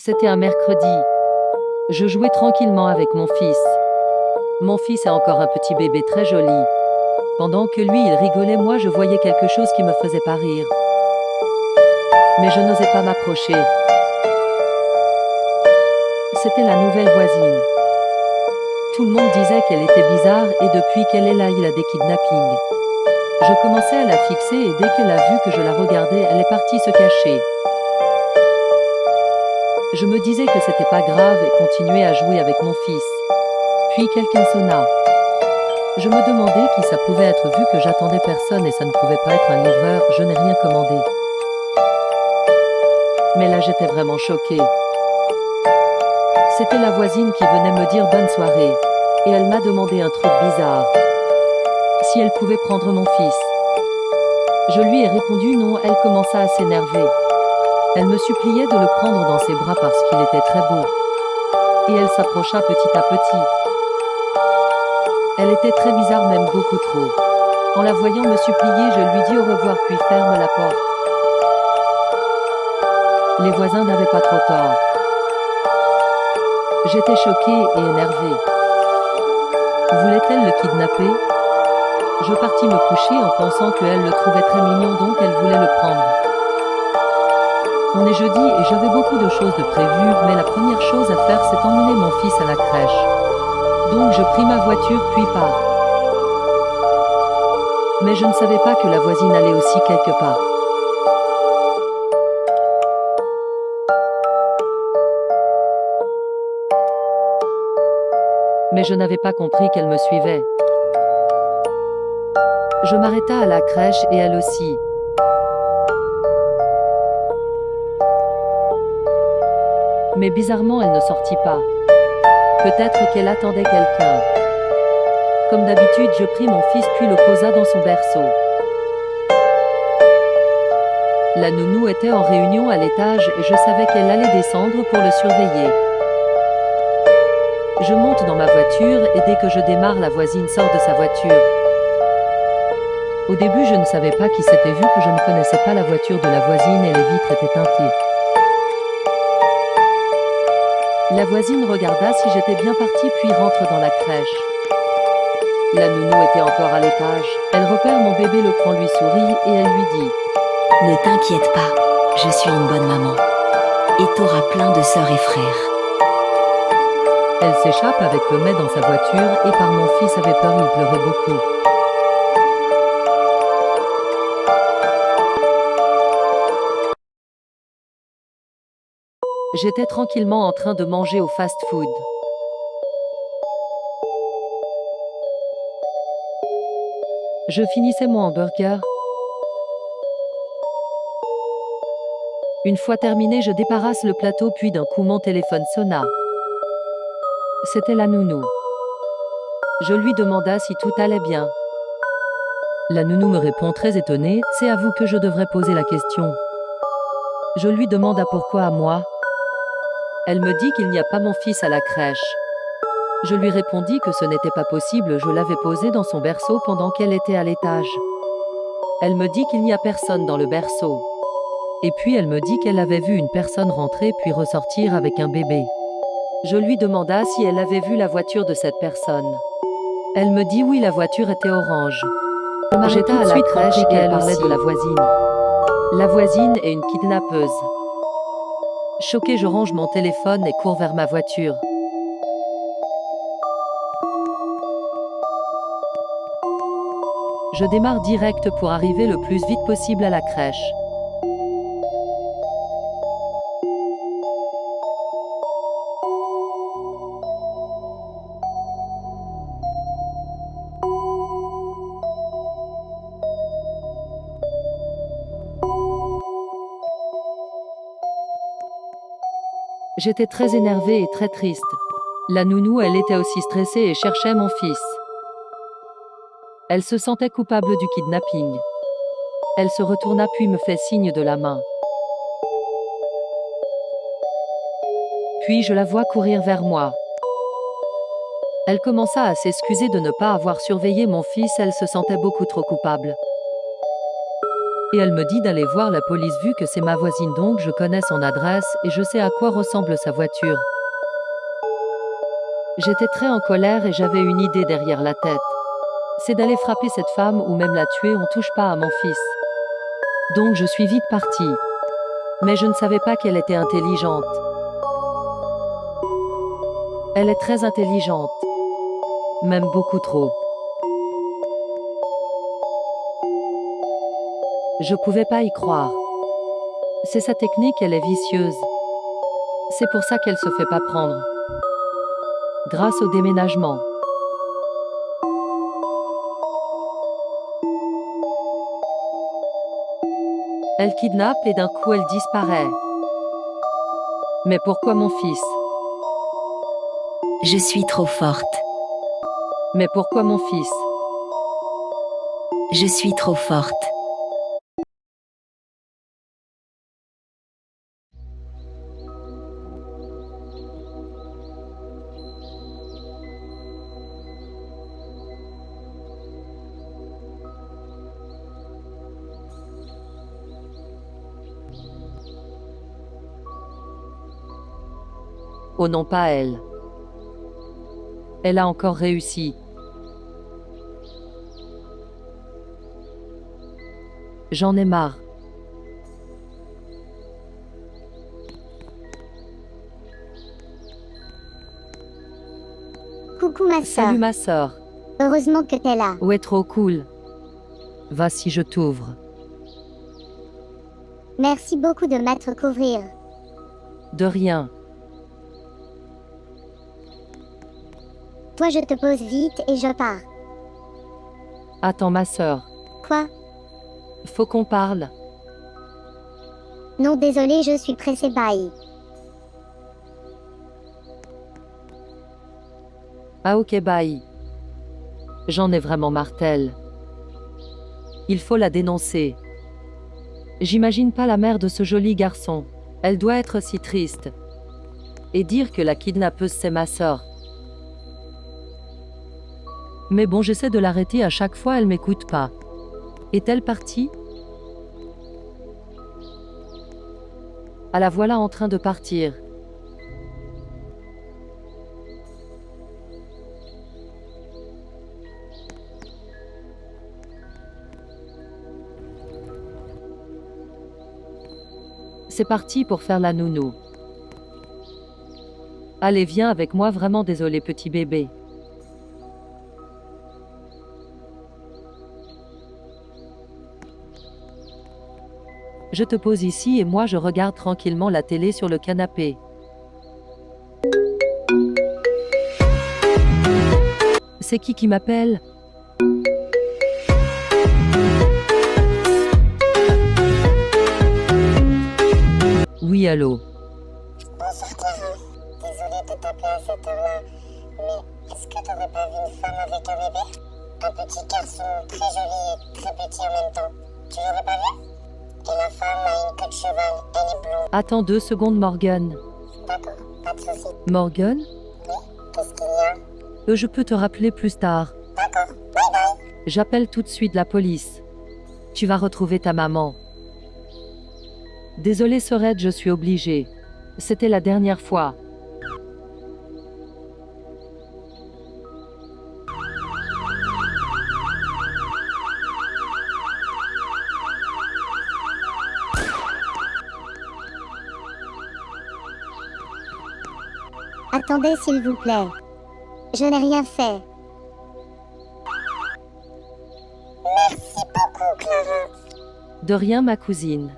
C'était un mercredi. Je jouais tranquillement avec mon fils. Mon fils est encore un petit bébé très joli. Pendant que lui, il rigolait, moi je voyais quelque chose qui me faisait pas rire. Mais je n'osais pas m'approcher. C'était la nouvelle voisine. Tout le monde disait qu'elle était bizarre et depuis qu'elle est là, il a des kidnappings. Je commençais à la fixer et dès qu'elle a vu que je la regardais, elle est partie se cacher. Je me disais que c'était pas grave et continuais à jouer avec mon fils. Puis quelqu'un sonna. Je me demandais qui ça pouvait être vu que j'attendais personne et ça ne pouvait pas être un livreur, je n'ai rien commandé. Mais là j'étais vraiment choquée. C'était la voisine qui venait me dire bonne soirée. Et elle m'a demandé un truc bizarre. Si elle pouvait prendre mon fils. Je lui ai répondu non, elle commença à s'énerver. Elle me suppliait de le prendre dans ses bras parce qu'il était très beau. Et elle s'approcha petit à petit. Elle était très bizarre, même beaucoup trop. En la voyant me supplier, je lui dis au revoir puis ferme la porte. Les voisins n'avaient pas trop tort. J'étais choquée et énervée. Voulait-elle le kidnapper? Je partis me coucher en pensant qu'elle le trouvait très mignon, donc elle voulait le prendre. On est jeudi et j'avais beaucoup de choses de prévues, mais la première chose à faire c'est emmener mon fils à la crèche. Donc je pris ma voiture puis pars. Mais je ne savais pas que la voisine allait aussi quelque part. Mais je n'avais pas compris qu'elle me suivait. Je m'arrêta à la crèche et elle aussi. Mais bizarrement, elle ne sortit pas. Peut-être qu'elle attendait quelqu'un. Comme d'habitude, je pris mon fils puis le posa dans son berceau. La nounou était en réunion à l'étage et je savais qu'elle allait descendre pour le surveiller. Je monte dans ma voiture et dès que je démarre, la voisine sort de sa voiture. Au début, je ne savais pas qui c'était vu que je ne connaissais pas la voiture de la voisine et les vitres étaient teintées. La voisine regarda si j'étais bien partie puis rentre dans la crèche. La nounou était encore à l'étage. Elle repère mon bébé, le prend, lui sourit et elle lui dit « Ne t'inquiète pas, je suis une bonne maman. Et t'auras plein de sœurs et frères. » Elle s'échappe avec le mets dans sa voiture et par mon fils avait peur, il pleurait beaucoup. J'étais tranquillement en train de manger au fast-food. Je finissais mon hamburger. Une fois terminé, je débarrasse le plateau puis d'un coup mon téléphone sonna. C'était la nounou. Je lui demanda si tout allait bien. La nounou me répond très étonnée, c'est à vous que je devrais poser la question. Je lui demande pourquoi à moi. Elle me dit qu'il n'y a pas mon fils à la crèche. Je lui répondis que ce n'était pas possible, je l'avais posé dans son berceau pendant qu'elle était à l'étage. Elle me dit qu'il n'y a personne dans le berceau. Et puis elle me dit qu'elle avait vu une personne rentrer puis ressortir avec un bébé. Je lui demanda si elle avait vu la voiture de cette personne. Elle me dit oui, la voiture était orange. J'étais à la crèche et elle parlait de la voisine. La voisine est une kidnappeuse. Choquée, je range mon téléphone et cours vers ma voiture. Je démarre direct pour arriver le plus vite possible à la crèche. J'étais très énervée et très triste. La nounou, elle était aussi stressée et cherchait mon fils. Elle se sentait coupable du kidnapping. Elle se retourna puis me fait signe de la main. Puis je la vois courir vers moi. Elle commença à s'excuser de ne pas avoir surveillé mon fils, elle se sentait beaucoup trop coupable. Et elle me dit d'aller voir la police vu que c'est ma voisine donc je connais son adresse et je sais à quoi ressemble sa voiture. J'étais très en colère et j'avais une idée derrière la tête. C'est d'aller frapper cette femme ou même la tuer, on touche pas à mon fils. Donc je suis vite partie. Mais je ne savais pas qu'elle était intelligente. Elle est très intelligente. Même beaucoup trop. Je pouvais pas y croire. C'est sa technique, elle est vicieuse. C'est pour ça qu'elle se fait pas prendre. Grâce au déménagement. Elle kidnappe et d'un coup elle disparaît. Mais pourquoi mon fils? Je suis trop forte. Mais pourquoi mon fils? Je suis trop forte. Oh non, pas elle. Elle a encore réussi. J'en ai marre. Coucou ma sœur. Salut ma sœur. Heureusement que t'es là. Ouais, trop cool. Va si je t'ouvre. Merci beaucoup de m'être couvrir. De rien. Toi je te pose vite et je pars. Attends ma sœur. Quoi? Faut qu'on parle. Non désolé, je suis pressée, bye. Ah ok bye. J'en ai vraiment marre-t-elle. Il faut la dénoncer. J'imagine pas la mère de ce joli garçon. Elle doit être si triste. Et dire que la kidnappeuse c'est ma sœur. Mais bon, j'essaie de l'arrêter à chaque fois, elle m'écoute pas. Est-elle partie? Ah la voilà en train de partir. C'est parti pour faire la nounou. Allez, viens avec moi, vraiment désolé petit bébé. Je te pose ici et moi je regarde tranquillement la télé sur le canapé. C'est qui m'appelle? Oui, allô. Bonsoir Clara, désolée de t'appeler à cette heure-là, mais est-ce que t'aurais pas vu une femme avec un bébé? Un petit garçon très joli et très petit en même temps. Tu l'aurais pas vu? Et la femme a une queue de cheval, elle est blonde. Attends 2 secondes, Morgan. D'accord, pas de soucis. Morgan? Oui, qu'est-ce qu'il y a? Je peux te rappeler plus tard. D'accord, bye bye. J'appelle tout de suite la police. Tu vas retrouver ta maman. Désolée Sorette, je suis obligée. C'était la dernière fois. Attendez s'il vous plaît. Je n'ai rien fait. Merci beaucoup Clara. De rien, ma cousine.